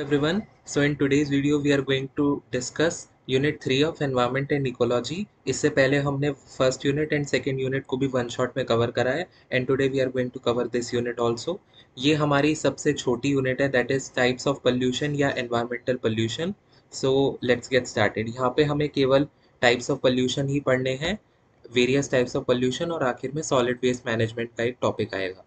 everyone. So in today's video we are going to discuss Unit 3 of Environment and Ecology. इससे पहले हमने first unit and second unit को भी one shot में cover करा है and today we are going to cover this unit also. ये हमारी सबसे छोटी यूनिट है that is types of pollution या environmental pollution. So let's get started. यहाँ पे हमें केवल टाइप्स ऑफ पोल्यूशन ही पढ़ने हैं, वेरियस टाइप्स ऑफ पोल्यूशन और आखिर में सॉलिड वेस्ट मैनेजमेंट का एक टॉपिक आएगा.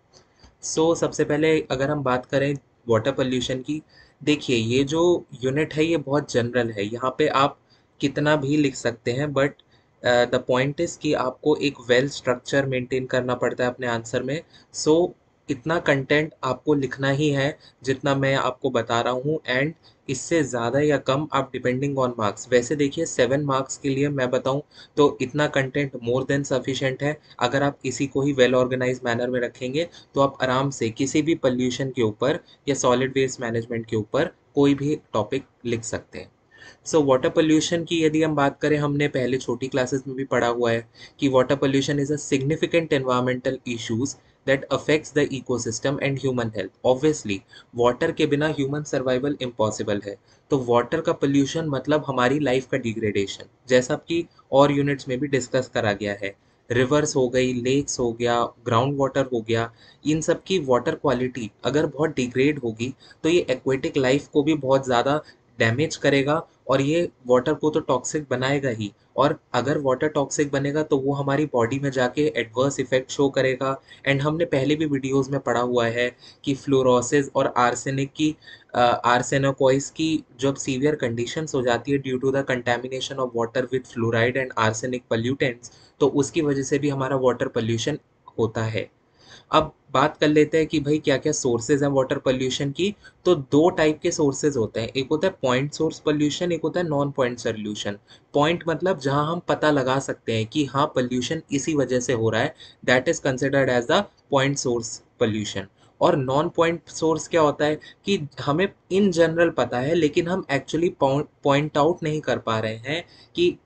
सबसे पहले अगर हम बात करें वाटर पोल्यूशन की, देखिए ये जो यूनिट है ये बहुत जनरल है. यहाँ पे आप कितना भी लिख सकते हैं बट द पॉइंट इज कि आपको एक वेल स्ट्रक्चर मेंटेन करना पड़ता है अपने आंसर में. इतना कंटेंट आपको लिखना ही है जितना मैं आपको बता रहा हूँ एंड इससे ज़्यादा या कम आप डिपेंडिंग ऑन मार्क्स. वैसे देखिए 7 मार्क्स के लिए मैं बताऊँ तो इतना कंटेंट मोर देन सफिशेंट है. अगर आप इसी को ही वेल ऑर्गेनाइज मैनर में रखेंगे तो आप आराम से किसी भी पोल्यूशन के ऊपर या सॉलिड वेस्ट मैनेजमेंट के ऊपर कोई भी टॉपिक लिख सकते हैं. वाटर पोल्यूशन की यदि हम बात करें, हमने पहले छोटी क्लासेस में भी पढ़ा हुआ है कि water pollution is a significant environmental issues that affects the ecosystem and human health. Obviously water के बिना ह्यूमन सर्वाइवल इम्पॉसिबल है. तो वाटर का पोल्यूशन मतलब हमारी लाइफ का डिग्रेडेशन, जैसा कि और यूनिट्स में भी डिस्कस करा गया है. रिवर्स हो गई, लेक्स हो गया, ग्राउंड वाटर हो गया, इन सब की वाटर क्वालिटी अगर बहुत डिग्रेड होगी तो ये एक्वेटिक लाइफ को भी बहुत ज़्यादा डैमेज करेगा और ये वाटर को तो टॉक्सिक बनाएगा ही. और अगर वाटर टॉक्सिक बनेगा तो वो हमारी बॉडी में जाके एडवर्स इफेक्ट शो करेगा. एंड हमने पहले भी वीडियोस में पढ़ा हुआ है कि फ्लोरोसिस और आर्सेनिक की आर्सेनोकॉइस की जब सीवियर कंडीशंस हो जाती है due to the contamination of water with fluoride and arsenic pollutants, तो उसकी वजह से भी हमारा वाटर पोल्यूशन होता है. अब बात कर लेते हैं कि भाई क्या क्या सोर्सेज हैं वाटर पोल्यूशन की. तो दो टाइप के सोर्सेज होते हैं, एक होता है पॉइंट सोर्स पोल्यूशन, एक होता है नॉन पॉइंट सोल्यूशन. पॉइंट मतलब जहां हम पता लगा सकते हैं कि हाँ पोल्यूशन इसी वजह से हो रहा है, that is considered as the point source pollution. और नॉन पॉइंट सोर्स क्या होता है कि हमें इन जनरल पता है लेकिन हम एक्चुअली पॉइंट आउट नहीं कर पा रहे हैं कि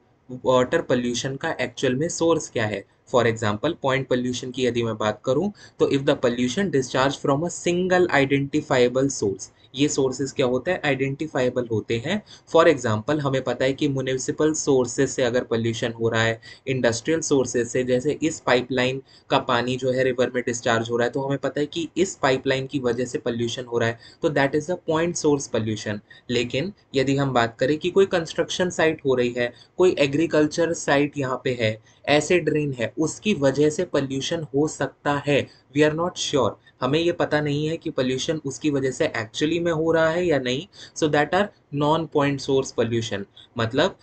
वाटर पोल्यूशन का एक्चुअल में सोर्स क्या है. फॉर एग्जाम्पल पॉइंट पोल्यूशन की यदि मैं बात करूं तो if the pollution discharge from a single identifiable source, ये सोर्सेज क्या होते हैं, आइडेंटिफाइबल होते हैं. फॉर एग्जाम्पल हमें पता है कि म्यूनिसिपल सोर्सेज से अगर पोल्यूशन हो रहा है, इंडस्ट्रियल सोर्सेज से, जैसे इस पाइपलाइन का पानी जो है रिवर में डिस्चार्ज हो रहा है तो हमें पता है कि इस पाइपलाइन की वजह से पोल्यूशन हो रहा है, तो that is the point source pollution. लेकिन यदि हम बात करें कि कोई कंस्ट्रक्शन साइट हो रही है, कोई एग्रीकल्चर साइट यहाँ पे है, एसिड रेन है, उसकी वजह से पोल्यूशन हो सकता है. वी आर नॉट श्योर, हमें ये पता नहीं है कि पोल्यूशन उसकी वजह से एक्चुअली में हो रहा है या नहीं. So that are non point source pollution. मतलब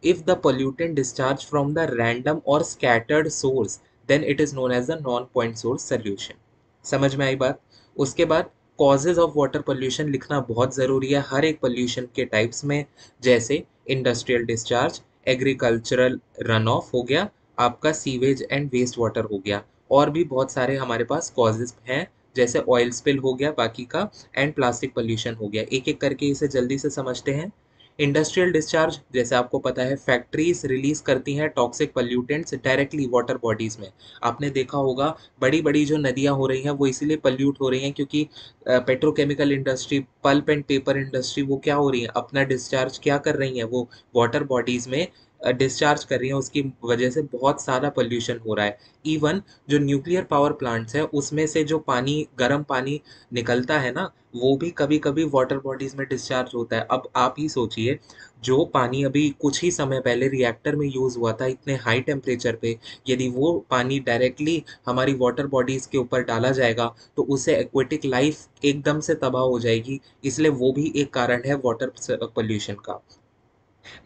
if the pollutant discharge from the random or scattered source then it is known as the non point source solution. समझ में आई बात. उसके बाद कॉजेज ऑफ वाटर पोल्यूशन लिखना बहुत ज़रूरी है हर एक पोल्यूशन के टाइप्स में. जैसे industrial discharge, agricultural run of हो गया, आपका सीवेज एंड वेस्ट वाटर हो गया, और भी बहुत सारे हमारे पास कॉजेज हैं जैसे ऑयल स्पिल हो गया बाकी का, एंड प्लास्टिक पोल्यूशन हो गया. एक एक करके इसे जल्दी से समझते हैं. इंडस्ट्रियल डिस्चार्ज, जैसे आपको पता है फैक्ट्रीज रिलीज करती हैं toxic pollutants directly water bodies में. आपने देखा होगा बड़ी बड़ी जो नदियां हो रही हैं वो इसीलिए पल्यूट हो रही हैं क्योंकि petrochemical industry, pulp and paper industry, वो क्या हो रही है, अपना डिस्चार्ज क्या कर रही हैं, वो वाटर बॉडीज में डिस्चार्ज कर रही हैं. उसकी वजह से बहुत सारा पोल्यूशन हो रहा है. इवन जो न्यूक्लियर पावर प्लांट्स है उसमें से जो पानी, गर्म पानी निकलता है ना, वो भी कभी कभी वाटर बॉडीज में डिस्चार्ज होता है. अब आप ही सोचिए, जो पानी अभी कुछ ही समय पहले रिएक्टर में यूज हुआ था इतने हाई टेम्परेचर पे, यदि वो पानी डायरेक्टली हमारी वाटर बॉडीज के ऊपर डाला जाएगा तो उससे एक्वेटिक लाइफ एकदम से तबाह हो जाएगी. इसलिए वो भी एक कारण है वाटर पोल्यूशन का.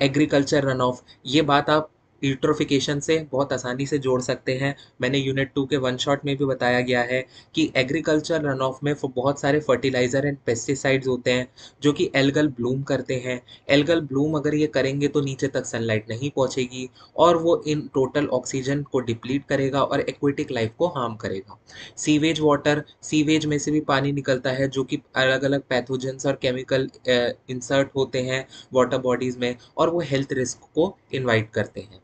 एग्रीकल्चर रन ऑफ, ये बात आप यूट्रोफिकेशन से बहुत आसानी से जोड़ सकते हैं. मैंने यूनिट 2 के वन शॉट में भी बताया गया है कि एग्रीकल्चर रन ऑफ में बहुत सारे फर्टिलाइजर एंड पेस्टिसाइड्स होते हैं जो कि एल्गल ब्लूम करते हैं. एल्गल ब्लूम अगर ये करेंगे तो नीचे तक सनलाइट नहीं पहुंचेगी और वो इन टोटल ऑक्सीजन को डिप्लीट करेगा और एक्वेटिक लाइफ को हार्म करेगा. सीवेज वाटर, सीवेज में से भी पानी निकलता है जो कि अलग अलग पैथोजेंस और केमिकल इंसर्ट होते हैं वाटर बॉडीज में और वो हेल्थ रिस्क को इनवाइट करते हैं.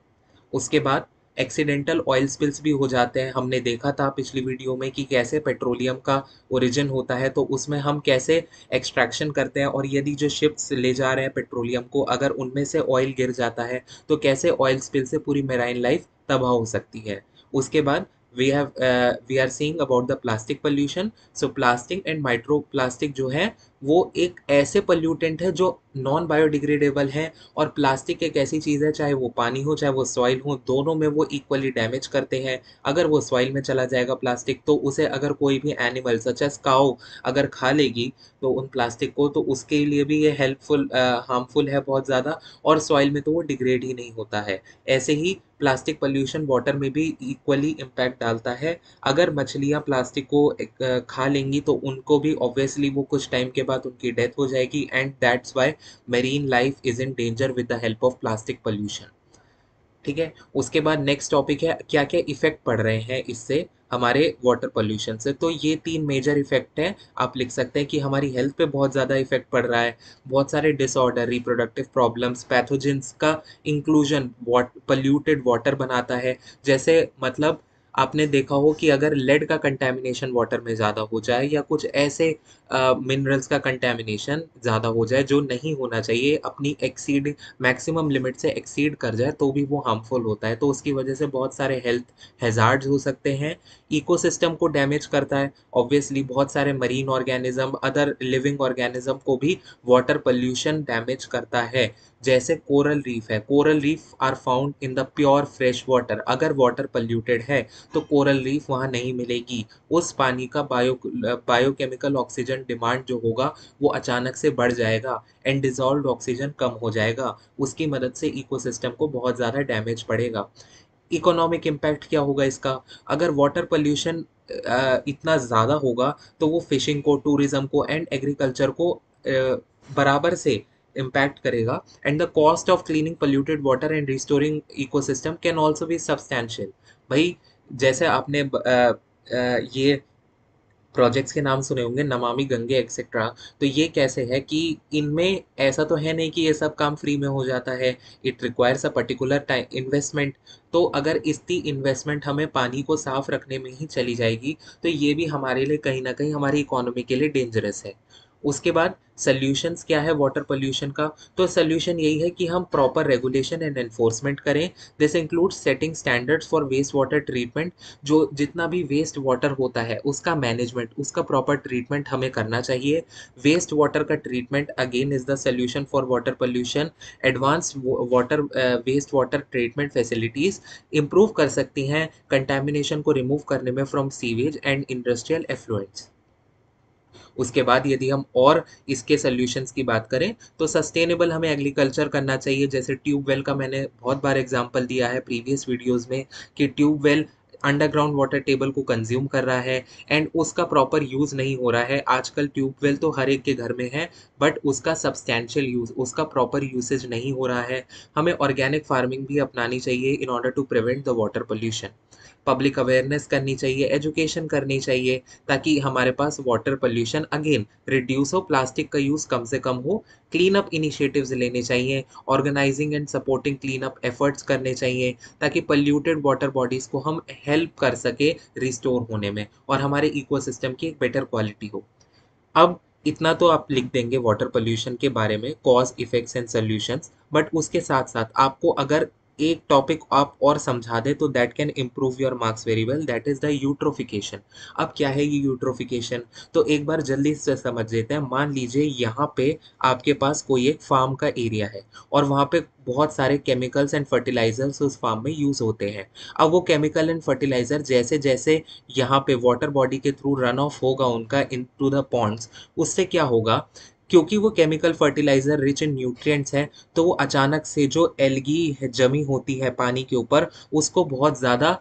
उसके बाद एक्सीडेंटल ऑयल स्पिल्स भी हो जाते हैं। हमने देखा था पिछली वीडियो में कि कैसे पेट्रोलियम का ओरिजिन होता है, तो उसमें हम कैसे एक्सट्रैक्शन करते हैं, और यदि जो शिप्स ले जा रहे हैं पेट्रोलियम को अगर उनमें से ऑयल गिर जाता है तो कैसे ऑयल स्पिल से पूरी मेराइन लाइफ तबाह हो सकती है। उसके बाद we are seeing about the plastic pollution. So plastic and micro plastic जो है वो एक ऐसे पोल्यूटेंट है जो नॉन बायोडिग्रेडेबल है, और प्लास्टिक एक ऐसी चीज़ है चाहे वो पानी हो चाहे वो सॉइल हो, दोनों में वो इक्वली डैमेज करते हैं। अगर वो सॉइल में चला जाएगा प्लास्टिक तो उसे अगर कोई भी एनिमल सच एज काऊ अगर खा लेगी तो उन प्लास्टिक को, तो उसके लिए भी ये हेल्पफुल हार्मफुल है बहुत ज़्यादा, और सॉइल में तो वो डिग्रेड ही नहीं होता है। ऐसे ही प्लास्टिक पोल्यूशन वाटर में भी इक्वली इम्पैक्ट डालता है। अगर मछलियाँ प्लास्टिक को खा लेंगी तो उनको भी ऑब्वियसली वो कुछ टाइम के बाद उनकी डेथ हो जाएगी, and that's why marine life is in danger with the help of plastic pollution. ठीक है। उसके बाद नेक्स्ट टॉपिक है क्या क्या इफेक्ट पड़ रहे हैं इससे हमारे वाटर पोल्यूशन से। तो ये तीन मेजर इफेक्ट हैं। आप लिख सकते हैं कि हमारी हेल्थ पे बहुत ज़्यादा इफेक्ट पड़ रहा है, बहुत सारे डिसऑर्डर, रिप्रोडक्टिव प्रॉब्लम्स, पैथोजेंस का इंक्लूजन पोल्यूटेड वाटर बनाता है। जैसे मतलब आपने देखा हो कि अगर लेड का कंटेमिनेशन वाटर में ज़्यादा हो जाए या कुछ ऐसे मिनरल्स का कंटेमिनेशन ज़्यादा हो जाए जो नहीं होना चाहिए, अपनी एक्सीड मैक्सिमम लिमिट से एक्सीड कर जाए तो भी वो हार्मफुल होता है। तो उसकी वजह से बहुत सारे हेल्थ हैजार्ड्स हो सकते हैं। इकोसिस्टम को डैमेज करता है ऑब्वियसली, बहुत सारे marine organism, other living organism को भी वाटर पोल्यूशन डैमेज करता है। जैसे कोरल रीफ है, coral reef are found in the pure fresh water. अगर वाटर पोल्यूटेड है तो कोरल रीफ वहाँ नहीं मिलेगी। उस पानी का बायोकेमिकल ऑक्सीजन डिमांड जो होगा वो अचानक से बढ़ जाएगा, एंड डिजॉल्व्ड ऑक्सीजन कम हो जाएगा। उसकी मदद से इकोसिस्टम को बहुत ज़्यादा डैमेज पड़ेगा। इकोनॉमिक इम्पैक्ट क्या होगा इसका? अगर वाटर पोल्यूशन इतना ज़्यादा होगा तो वो फिशिंग को, टूरिज्म को एंड एग्रीकल्चर को बराबर से इम्पैक्ट करेगा, and the cost of cleaning polluted water and restoring ecosystem can also be substantial. भाई जैसे आपने ये प्रोजेक्ट्स के नाम सुने होंगे, नमामि गंगे एक्सेट्रा। तो ये कैसे है कि इनमें ऐसा तो है नहीं कि ये सब काम फ्री में हो जाता है, it requires a particular time investment. तो अगर इतनी इन्वेस्टमेंट हमें पानी को साफ रखने में ही चली जाएगी तो ये भी हमारे लिए कहीं ना कहीं हमारी इकोनॉमी के लिए डेंजरस है। उसके बाद सल्यूशंस क्या है वाटर पोल्यूशन का? तो सल्यूशन यही है कि हम प्रॉपर रेगुलेशन एंड एनफोर्समेंट करें। This includes setting standards for waste water treatment. जो जितना भी वेस्ट वाटर होता है उसका मैनेजमेंट, उसका प्रॉपर ट्रीटमेंट हमें करना चाहिए। वेस्ट वाटर का treatment again is the solution for water pollution. Advance water waste water treatment facilities improve कर सकती हैं कंटेमिनेशन को रिमूव करने में from sewage and industrial effluents. उसके बाद यदि हम और इसके सॉल्यूशंस की बात करें तो सस्टेनेबल हमें एग्रीकल्चर करना चाहिए। जैसे ट्यूबवेल का मैंने बहुत बार एग्जांपल दिया है प्रीवियस वीडियोस में कि ट्यूबवेल अंडरग्राउंड वाटर टेबल को कंज्यूम कर रहा है एंड उसका प्रॉपर यूज़ नहीं हो रहा है। आजकल ट्यूबवेल तो हर एक के घर में है, बट उसका सब्सटैंशियल यूज़, उसका प्रॉपर यूसेज नहीं हो रहा है। हमें ऑर्गेनिक फार्मिंग भी अपनानी चाहिए in order to prevent the water pollution. Public awareness करनी चाहिए, एजुकेशन करनी चाहिए, ताकि हमारे पास वाटर पोल्यूशन अगेन रिड्यूस हो, प्लास्टिक का यूज़ कम से कम हो। क्लीन अप इनिशिएटिव्स लेने चाहिए, organising and supporting clean up efforts करने चाहिए, ताकि पोल्यूटेड वाटर बॉडीज़ को हम हेल्प कर सके रिस्टोर होने में और हमारे इकोसिस्टम की एक बेटर क्वालिटी हो। अब इतना तो आप लिख देंगे वाटर पोल्यूशन के बारे में, cause effects and solutions, but उसके साथ साथ आपको अगर एक टॉपिक आप और समझा दें तो that can improve your marks very well, that is the eutrophication. अब क्या है ये यूट्रोफिकेशन? तो एक बार जल्दी से समझ लेते हैं। मान लीजिए यहाँ पे आपके पास कोई एक फार्म का एरिया है और वहाँ पे बहुत सारे केमिकल्स एंड फर्टिलाइजर्स उस फार्म में यूज़ होते हैं। अब वो केमिकल एंड फर्टिलाइजर जैसे जैसे यहाँ पे वाटर बॉडी के थ्रू रन ऑफ होगा उनका इन टू द पॉन्ड्स, उससे क्या होगा? क्योंकि वो chemical fertiliser rich in nutrients है, तो वो अचानक से जो एल्गी जमी होती है पानी के ऊपर उसको बहुत ज़्यादा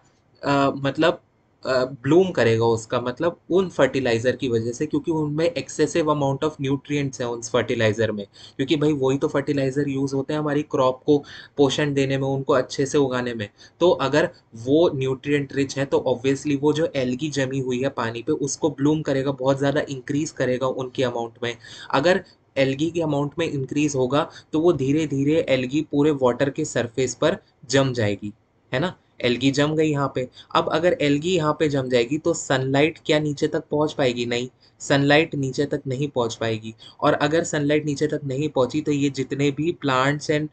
मतलब ब्लूम करेगा उसका, मतलब उन फर्टिलाइज़र की वजह से, क्योंकि उनमें एक्सेसिव अमाउंट ऑफ न्यूट्रिएंट्स हैं उस फर्टिलाइज़र में। क्योंकि भाई वही तो फर्टिलाइज़र यूज़ होते हैं हमारी क्रॉप को पोषण देने में, उनको अच्छे से उगाने में। तो अगर वो न्यूट्रिएंट रिच है तो ऑब्वियसली वो जो एल्गी जमी हुई है पानी पे उसको ब्लूम करेगा, बहुत ज़्यादा इंक्रीज करेगा उनके अमाउंट में। अगर एल्गी के अमाउंट में इंक्रीज होगा तो वो धीरे धीरे एल्गी पूरे वाटर के सरफेस पर जम जाएगी, है ना? एल्गी जम गई यहाँ पे। अब अगर एल्गी यहाँ पे जम जाएगी तो सनलाइट क्या नीचे तक पहुँच पाएगी? नहीं, सनलाइट नीचे तक नहीं पहुँच पाएगी। और अगर सनलाइट नीचे तक नहीं पहुँची तो ये जितने भी प्लांट्स एंड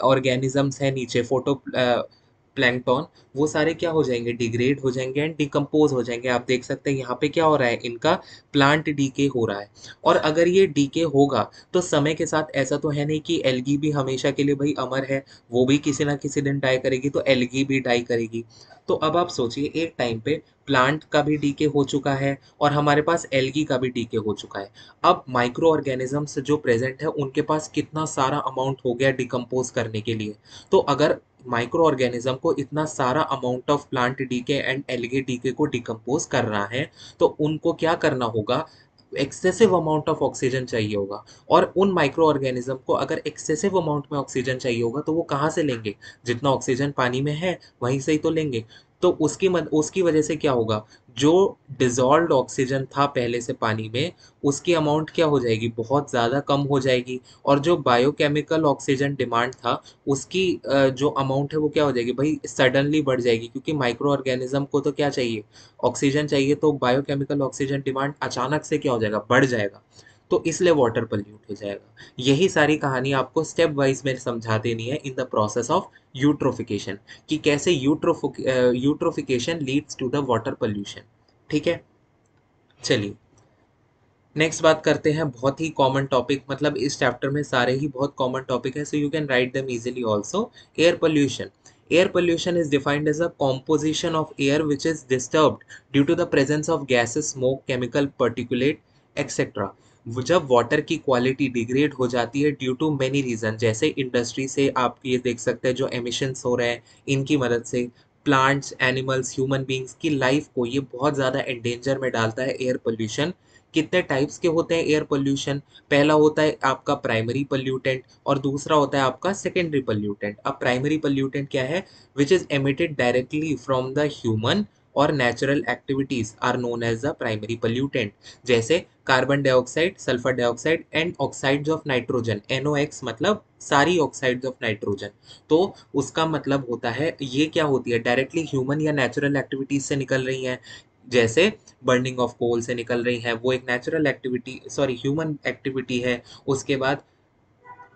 ऑर्गेनिजम्स हैं नीचे, फोटो प्लैंकटन, वो सारे क्या हो जाएंगे? डिग्रेड हो जाएंगे एंड डिकम्पोज हो जाएंगे। आप देख सकते हैं यहाँ पे क्या हो रहा है, इनका प्लांट डीके हो रहा है। और अगर ये डीके होगा तो समय के साथ ऐसा तो है नहीं कि एल्गी भी हमेशा के लिए भाई अमर है, वो भी किसी ना किसी दिन डाई करेगी, तो एल्गी भी डाई करेगी। तो अब आप सोचिए, एक टाइम पे प्लांट का भी डीके हो चुका है और हमारे पास एल्गी का भी डीके हो चुका है। अब माइक्रो ऑर्गेनिजम्स जो प्रेजेंट है उनके पास कितना सारा अमाउंट हो गया डिकम्पोज करने के लिए। तो अगर माइक्रो ऑर्गेनिज्म को इतना सारा amount of plant decay and algae decay को डिकम्पोज करना है तो उनको क्या करना होगा? एक्सेसिव अमाउंट ऑफ ऑक्सीजन चाहिए होगा। और उन माइक्रो ऑर्गेनिज्म को अगर एक्सेसिव अमाउंट में ऑक्सीजन चाहिए होगा तो वो कहाँ से लेंगे? जितना ऑक्सीजन पानी में है वहीं से ही तो लेंगे। तो उसकी वजह से क्या होगा? जो डिजॉल्व्ड ऑक्सीजन था पहले से पानी में, उसकी अमाउंट क्या हो जाएगी? बहुत ज़्यादा कम हो जाएगी। और जो बायोकेमिकल ऑक्सीजन डिमांड था उसकी जो अमाउंट है वो क्या हो जाएगी भाई? सडनली बढ़ जाएगी, क्योंकि माइक्रो ऑर्गेनिज्म को तो क्या चाहिए? ऑक्सीजन चाहिए। तो बायोकेमिकल ऑक्सीजन डिमांड अचानक से क्या हो जाएगा? बढ़ जाएगा। तो इसलिए वाटर पल्यूट हो जाएगा। यही सारी कहानी आपको स्टेप वाइज में समझा देनी है in the process of eutrophication, कि कैसे eutrophication leads to the water pollution. ठीक है, चलिए नेक्स्ट बात करते हैं। बहुत ही कॉमन टॉपिक, मतलब इस चैप्टर में सारे ही बहुत कॉमन टॉपिक है, so you can write them easily also. Air pollution. Air pollution is defined as a composition of air which is disturbed due to the presence of gases, smoke, chemical particulate, etc. जब water की quality degrade हो जाती है due to many reason, जैसे industry से आप ये देख सकते हैं जो एमिशंस हो रहे हैं, इनकी मदद से प्लांट्स, एनिमल्स, ह्यूमन बींग्स की लाइफ को ये बहुत ज़्यादा एंडेंजर में डालता है एयर पोल्यूशन। कितने टाइप्स के होते हैं एयर पोल्यूशन? पहला होता है आपका प्राइमरी पोल्यूटेंट और दूसरा होता है आपका सेकेंडरी पोल्यूटेंट। अब प्राइमरी पोल्यूटेंट क्या है? Which is emitted directly from the human और natural activities are known as the primary pollutant. जैसे carbon dioxide, sulphur dioxide and oxides of nitrogen, NOx मतलब सारी ऑक्साइड्स ऑफ नाइट्रोजन। तो उसका मतलब होता है ये क्या होती है? डायरेक्टली ह्यूमन या नेचुरल एक्टिविटीज से निकल रही हैं। जैसे बर्निंग ऑफ कोल से निकल रही है, वो एक natural activity, sorry human activity है। उसके बाद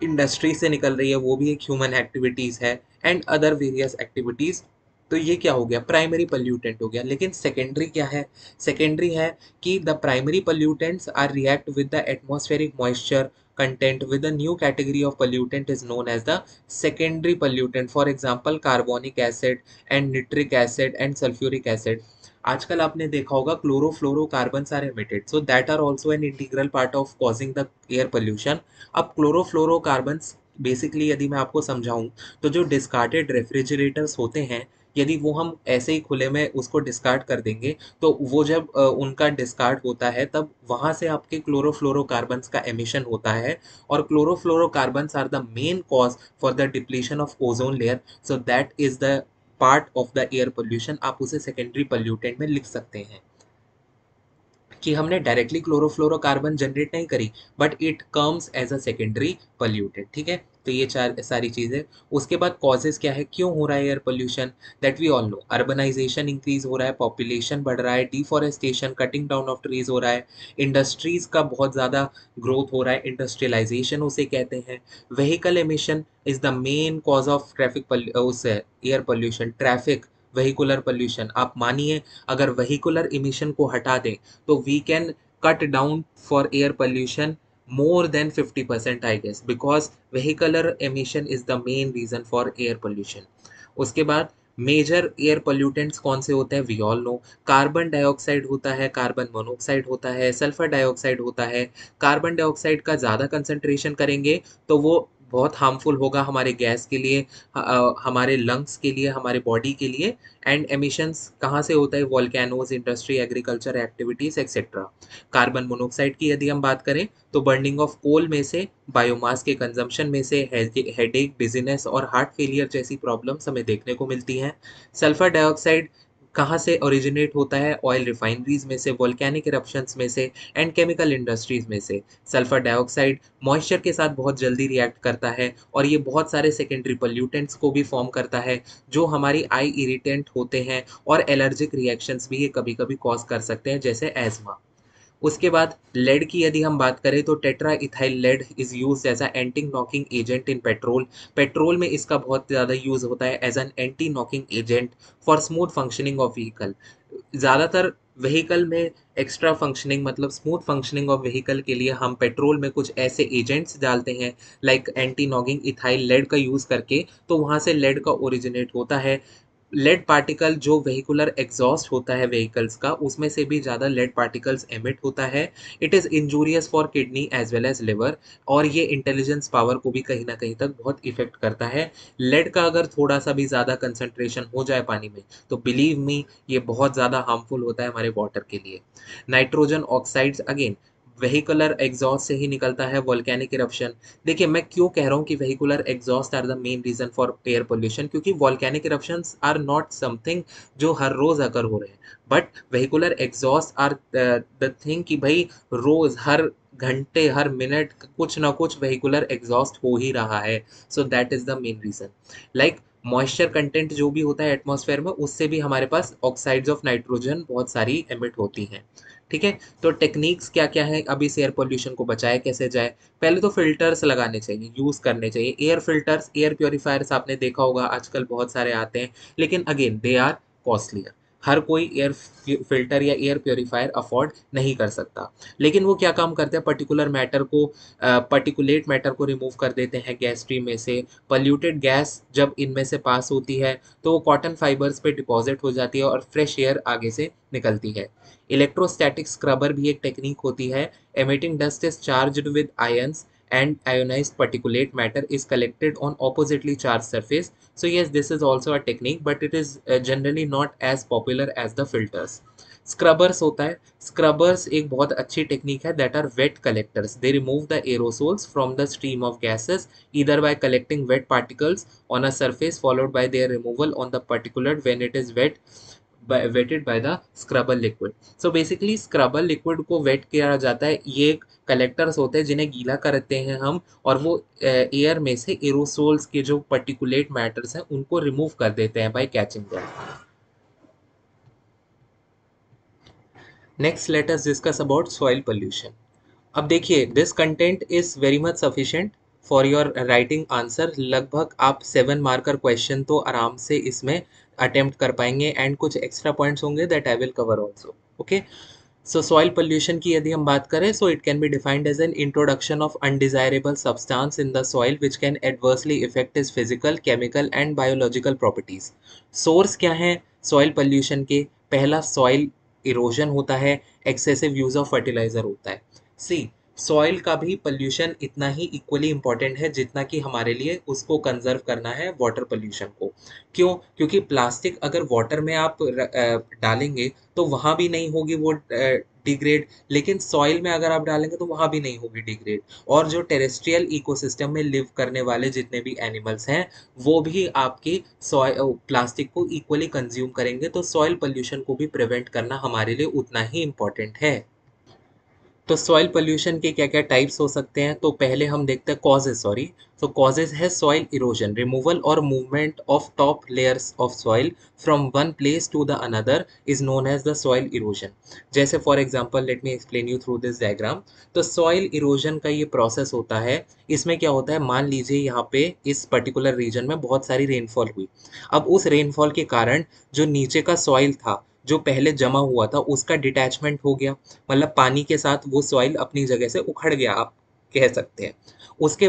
इंडस्ट्री से निकल रही है, वो भी एक ह्यूमन एक्टिविटीज है, एंड अदर वेरियस एक्टिविटीज। तो ये क्या हो गया? प्राइमरी पोल्यूटेंट हो गया। लेकिन सेकेंडरी क्या है? सेकेंडरी है कि the primary pollutants are react with the atmospheric moisture content with a new category of pollutant is known as the secondary pollutant. For example, carbonic acid and nitric acid and sulfuric acid. आजकल आपने देखा होगा chlorofluorocarbons are emitted, so that are also an integral part of causing the air pollution. अब chlorofluorocarbons basically यदि मैं आपको समझाऊं तो जो डिस्कार्डेड रेफ्रिजरेटर्स होते हैं, यदि वो हम ऐसे ही खुले में उसको डिस्कार्ड कर देंगे तो वो जब उनका डिस्कार्ड होता है तब वहाँ से आपके क्लोरोफ्लोरोकार्बन्स का एमिशन होता है। और chlorofluorocarbons are the main cause for the depletion of ozone layer, so that is the part of the air pollution. आप उसे सेकेंडरी पोल्यूटेंट में लिख सकते हैं कि हमने डायरेक्टली क्लोरोफ्लोरोकार्बन जनरेट नहीं करी, but it comes as a secondary pollutant. ठीक है, तो ये चार सारी चीज़ें। उसके बाद कॉजेज क्या है, क्यों हो रहा है air pollution? That we all know. Urbanisation increase हो रहा है, पॉपुलेशन बढ़ रहा है, deforestation, cutting down of trees हो रहा है, इंडस्ट्रीज का बहुत ज़्यादा ग्रोथ हो रहा है, इंडस्ट्रियलाइजेशन उसे कहते हैं। Vehicle emission is the main cause of traffic उससे air pollution. Traffic, vehicular pollution, आप मानिए अगर वेहिकुलर इमिशन को हटा दें तो we can cut down for air pollution more than 50% I guess, because vehicular emission is the main reason for air pollution. उसके बाद मेजर एयर पोल्यूटेंट्स कौन से होते हैं? We all know. Carbon dioxide होता है, कार्बन मोनोऑक्साइड होता है, सल्फर डाइऑक्साइड होता है। कार्बन डाइऑक्साइड का ज़्यादा कंसंट्रेशन करेंगे तो वो बहुत हार्मफुल होगा हमारे गैस के लिए, हमारे लंग्स के लिए, हमारे बॉडी के लिए। एंड एमिशंस कहाँ से होता है? Volcanoes, industry, agriculture activities etcetera. Carbon monoxide की यदि हम बात करें तो बर्निंग ऑफ कोल में से, बायोमास के कंजम्पशन में से हेडेक, डिजीनेस और हार्ट फेलियर जैसी प्रॉब्लम्स हमें देखने को मिलती हैं। सल्फर डाइऑक्साइड कहाँ से ओरिजिनेट होता है? ऑयल रिफाइनरीज में से, वोल्केनिक इरप्शंस में से एंड केमिकल इंडस्ट्रीज में से। सल्फर डाइऑक्साइड मॉइस्चर के साथ बहुत जल्दी रिएक्ट करता है और ये बहुत सारे सेकेंडरी पोल्यूटेंट्स को भी फॉर्म करता है जो हमारी आई इरिटेंट होते हैं, और एलर्जिक रिएक्शंस भी ये कभी कभी कॉज कर सकते हैं जैसे एजमा। उसके बाद लेड की यदि हम बात करें तो tetra ethyl lead is use as a anti knocking agent in petrol. Petrol में इसका बहुत ज़्यादा यूज होता है as an anti knocking agent for smooth functioning of vehicle. ज़्यादातर व्हीकल में एक्स्ट्रा फंक्शनिंग मतलब स्मूथ फंक्शनिंग ऑफ व्हीकल के लिए हम पेट्रोल में कुछ ऐसे एजेंट्स डालते हैं like anti knocking ethyl lead का यूज़ करके, तो वहाँ से लेड का ओरिजिनेट होता है। लेड पार्टिकल जो वेहिकुलर एग्जॉस्ट होता है व्हीकल्स का, उसमें से भी ज़्यादा लेड पार्टिकल्स एमिट होता है। It is injurious for kidney as well as liver, और ये इंटेलिजेंस पावर को भी कहीं ना कहीं तक बहुत इफेक्ट करता है। लेड का अगर थोड़ा सा भी ज़्यादा कंसंट्रेशन हो जाए पानी में तो बिलीव मी ये बहुत ज़्यादा हार्मफुल होता है हमारे वाटर के लिए। Nitrogen oxides again vehicular exhaust से ही निकलता है, वोल्केनिक इरप्शन। देखिए मैं क्यों कह रहा हूँ कि vehicular exhaust are the main reason for air pollution, क्योंकि volcanic eruptions are not something जो हर रोज अगर हो रहे हैं, but vehicular exhaust are the thing कि भाई रोज हर घंटे हर मिनट कुछ ना कुछ वेहिकुलर एग्जॉस्ट हो ही रहा है। So that is the main reason. Like moisture content जो भी होता है एटमॉस्फेयर में, उससे भी हमारे पास ऑक्साइड्स ऑफ नाइट्रोजन बहुत सारी एमिट होती हैं। ठीक है, तो टेक्निक्स क्या क्या है अभी से एयर पोल्यूशन को बचाया कैसे जाए? पहले तो फिल्टर्स लगाने चाहिए, यूज़ करने चाहिए एयर फिल्टर्स। एयर प्योरीफायर्स आपने देखा होगा आजकल बहुत सारे आते हैं, लेकिन अगेन दे आर कॉस्टलियर। हर कोई एयर फिल्टर या एयर प्योरीफायर अफोर्ड नहीं कर सकता, लेकिन वो क्या काम करते हैं, पर्टिकुलर मैटर को पर्टिकुलेट मैटर को रिमूव कर देते हैं गैस स्ट्रीम में से। पल्यूटेड गैस जब इनमें से पास होती है तो वो कॉटन फाइबर्स पे डिपॉजिट हो जाती है और फ्रेश एयर आगे से निकलती है। इलेक्ट्रोस्टैटिक स्क्रबर भी एक टेक्निक होती है। Emitting dust is charged with ions and ionized particulate matter is collected on oppositely charged surface. So yes, this is also a technique, but it is generally not as popular as the filters. Scrubbers होता है, scrubbers एक बहुत अच्छी technique है that are wet collectors. They remove the aerosols from the stream of gases either by collecting wet particles on a surface followed by their removal on the particulate when it is wetted by the scrubber liquid. So basically scrubber liquid को wait किया जाता है, ये एक collectors होते हैं जिन्हें गीला करते हैं हम, और वो एयर में से एरोसोल्स के जो पर्टिकुलेट मैटर्स हैं उनको रिमूव कर देते हैं by catching them. Next let us discuss about soil pollution. अब देखिए this content is very much sufficient for your writing answer. लगभग आप 7 मार्कर क्वेश्चन तो आराम से इसमें अटेम्प्ट कर पाएंगे, एंड कुछ एक्स्ट्रा पॉइंट्स होंगे that I will cover also. Okay, so soil pollution की यदि हम बात करें, so it can be defined as an introduction of undesirable substance in the soil which can adversely effect is physical, chemical and biological properties. Source क्या है soil pollution के? पहला soil erosion होता है, एक्सेसिव यूज ऑफ फर्टिलाइजर होता है। सी, soil का भी पोल्यूशन इतना ही इक्वली इम्पॉर्टेंट है जितना कि हमारे लिए उसको कंजर्व करना है वाटर पोल्यूशन को। क्यों? क्योंकि प्लास्टिक अगर वाटर में आप डालेंगे तो वहाँ भी नहीं होगी वो डिग्रेड, लेकिन सॉइल में अगर आप डालेंगे तो वहाँ भी नहीं होगी डिग्रेड। और जो टेरेस्ट्रियल इकोसिस्टम में लिव करने वाले जितने भी एनिमल्स हैं वो भी आपकी सॉइल प्लास्टिक को इक्वली कंज्यूम करेंगे, तो सॉइल पोल्यूशन को भी प्रिवेंट करना हमारे लिए उतना ही इम्पोर्टेंट है। तो सॉइल पोल्यूशन के क्या क्या टाइप्स हो सकते हैं? तो पहले हम देखते हैं कॉजेज। सॉरी, तो कॉजेज है सॉइल इरोजन, रिमूवल और movement of top layers of soil from one place to the another is known as the soil erosion. जैसे for example let me explain you through this diagram. तो soil erosion का ये process होता है, इसमें क्या होता है, मान लीजिए यहाँ पे इस पर्टिकुलर रीजन में बहुत सारी रेनफॉल हुई। अब उस रेनफॉल के कारण जो नीचे का सॉइल था जो पहले जमा हुआ था उसका डिटैचमेंट हो गया, मतलब पानी के साथ वो सॉइल अपनी जगह से उखड़ गया आप कह सकते हैं। उसके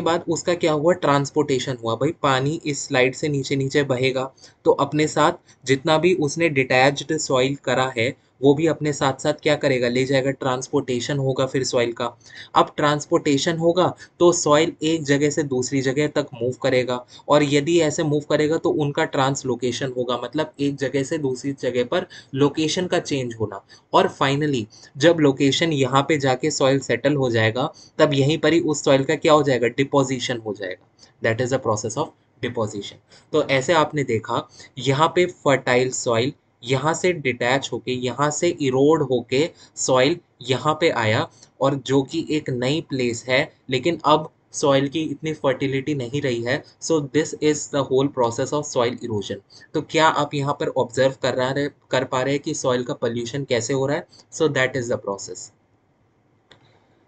बाद उसका क्या हुआ, ट्रांसपोर्टेशन हुआ। भाई पानी इस स्लाइड से नीचे नीचे बहेगा तो अपने साथ जितना भी उसने डिटैच्ड सॉइल करा है वो भी अपने साथ साथ क्या करेगा, ले जाएगा। ट्रांसपोर्टेशन होगा फिर सॉइल का। अब ट्रांसपोर्टेशन होगा तो सॉइल एक जगह से दूसरी जगह तक मूव करेगा, और यदि ऐसे मूव करेगा तो उनका ट्रांसलोकेशन होगा, मतलब एक जगह से दूसरी जगह पर लोकेशन का चेंज होना। और फाइनली जब लोकेशन यहाँ पे जाके सॉइल सेटल हो जाएगा तब यहीं पर ही उस सॉइल का क्या हो जाएगा, डिपोजिशन हो जाएगा। That is the process of deposition. तो ऐसे आपने देखा यहाँ पे फर्टाइल सॉइल यहाँ से डिटैच होके यहाँ से इरोड होके सॉइल यहाँ पे आया, और जो कि एक नई प्लेस है, लेकिन अब सॉइल की इतनी फर्टिलिटी नहीं रही है। So this is the whole process of soil erosion. तो क्या आप यहाँ पर ऑब्जर्व कर पा रहे हैं कि सॉइल का पोल्यूशन कैसे हो रहा है? So that is the process.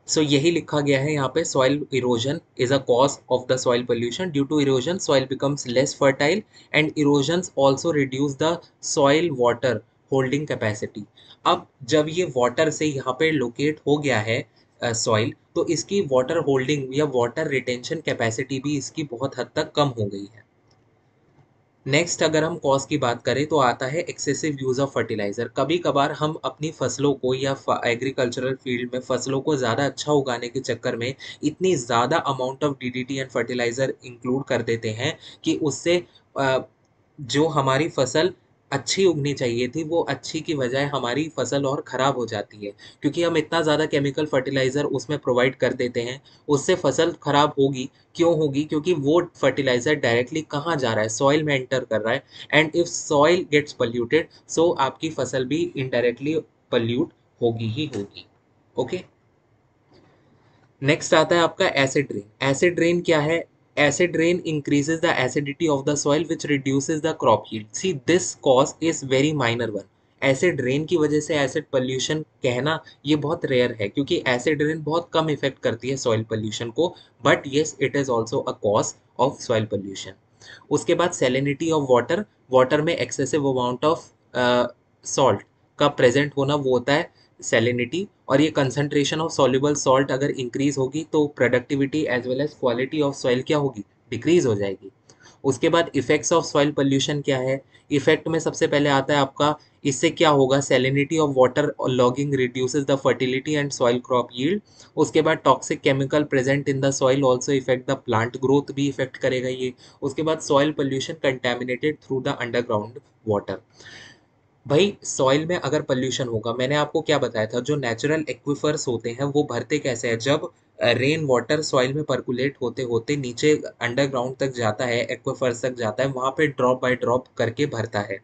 So यही लिखा गया है यहाँ पे, soil erosion is a cause of the soil pollution. Due to erosion soil becomes less fertile and erosion also reduce the soil water holding capacity. अब जब ये water से यहाँ पे लोकेट हो गया है सॉइल, तो इसकी वाटर होल्डिंग या वाटर रिटेंशन कैपेसिटी भी इसकी बहुत हद तक कम हो गई है। नेक्स्ट अगर हम कॉज की बात करें तो आता है एक्सेसिव यूज ऑफ फर्टिलाइजर। कभी कभार हम अपनी फसलों को या एग्रीकल्चरल फील्ड में फसलों को ज़्यादा अच्छा उगाने के चक्कर में इतनी ज़्यादा amount of DDT and fertiliser include कर देते हैं कि उससे अ, जो हमारी फसल अच्छी उगनी चाहिए थी वो अच्छी की बजाय हमारी फसल और ख़राब हो जाती है, क्योंकि हम इतना ज़्यादा केमिकल फर्टिलाइज़र उसमें प्रोवाइड कर देते हैं। उससे फसल खराब होगी। क्यों होगी? क्योंकि वो फर्टिलाइज़र डायरेक्टली कहाँ जा रहा है? सॉइल में एंटर कर रहा है, and if soil gets polluted so आपकी फसल भी इनडायरेक्टली पोल्यूट होगी ही होगी। ओके। नेक्स्ट आता है आपका एसिड रेन। एसिड रेन क्या है? Acid rain increases the acidity of the soil which reduces the crop yield. See, this cause is very minor one. Acid rain की वजह से एसिड पोल्यूशन कहना ये बहुत रेयर है, क्योंकि एसिड रेन बहुत कम इफेक्ट करती है सॉइल पोल्यूशन को, but yes it is also a cause of soil pollution. उसके बाद सेलिनिटी ऑफ वाटर। वाटर में एक्सेसिव अमाउंट ऑफ सॉल्ट का प्रेजेंट होना वो होता है सेलिनिटी, और ये कंसंट्रेशन ऑफ सॉल्युबल सॉल्ट अगर इंक्रीज होगी तो productivity as well as quality of soil क्या होगी? डिक्रीज हो जाएगी। उसके बाद इफेक्ट्स ऑफ सॉइल पोल्यूशन क्या है? इफेक्ट में सबसे पहले आता है आपका, इससे क्या होगा? Salinity of water logging reduces the fertility and soil crop yield. उसके बाद toxic chemical present in the soil also effect the plant growth, भी इफेक्ट करेगा ये। उसके बाद soil pollution contaminated through the underground water. भाई सॉइल में अगर पोल्यूशन होगा, मैंने आपको क्या बताया था, जो नेचुरल एक्विफर्स होते हैं वो भरते कैसे हैं? जब रेन वाटर सॉइल में परकुलेट होते होते नीचे अंडरग्राउंड तक जाता है, एक्विफर्स तक जाता है, वहां पे ड्रॉप बाय ड्रॉप करके भरता है।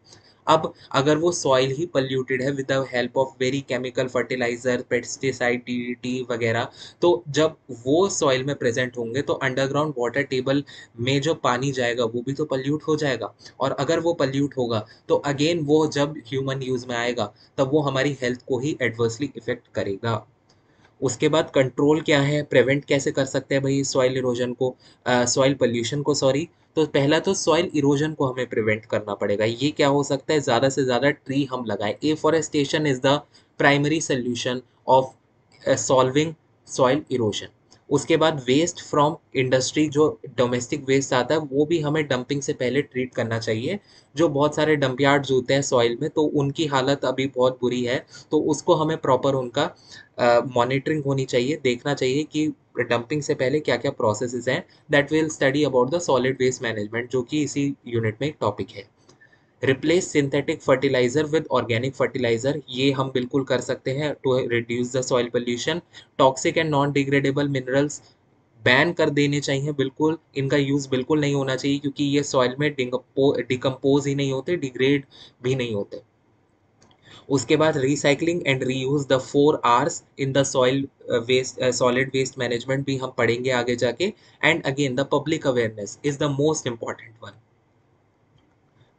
अब अगर वो सॉइल ही पोल्यूटेड है with the help of very chemical fertiliser, pesticide, DDT वगैरह, तो जब वो सॉइल में प्रेजेंट होंगे तो अंडरग्राउंड वाटर टेबल में जो पानी जाएगा वो भी तो पोल्यूट हो जाएगा। और अगर वो पोल्यूट होगा तो अगेन वो जब ह्यूमन यूज में आएगा तब वो हमारी हेल्थ को ही एडवर्सली इफेक्ट करेगा। उसके बाद कंट्रोल क्या है? प्रिवेंट कैसे कर सकते हैं भाई सॉइल इरोजन को, सॉइल पोल्यूशन को, सॉरी। तो पहला तो सॉइल इरोजन को हमें प्रिवेंट करना पड़ेगा। ये क्या हो सकता है? ज़्यादा से ज़्यादा ट्री हम लगाएं। Afforestation is the primary solution of solving soil erosion. उसके बाद वेस्ट फ्रॉम इंडस्ट्री, जो डोमेस्टिक वेस्ट आता है वो भी हमें डंपिंग से पहले ट्रीट करना चाहिए। जो बहुत सारे डंप यार्ड्स होते हैं सॉइल में, तो उनकी हालत अभी बहुत बुरी है, तो उसको हमें प्रॉपर उनका मॉनिटरिंग होनी चाहिए, देखना चाहिए कि डंपिंग से पहले क्या क्या प्रोसेसेस हैं। That will study about the solid waste management, जो कि इसी यूनिट में एक टॉपिक है। Replace synthetic fertiliser with organic fertiliser, ये हम बिल्कुल कर सकते हैं to reduce the soil pollution. Toxic and non degradable minerals ban कर देने चाहिए बिल्कुल, इनका यूज़ बिल्कुल नहीं होना चाहिए, क्योंकि ये सॉइल में डिकम्पोज ही नहीं होते, डिग्रेड भी नहीं होते। उसके बाद recycling and reuse the 4 Rs in the soil waste, solid waste management भी हम पढ़ेंगे आगे जाके। And again the public awareness is the most important one.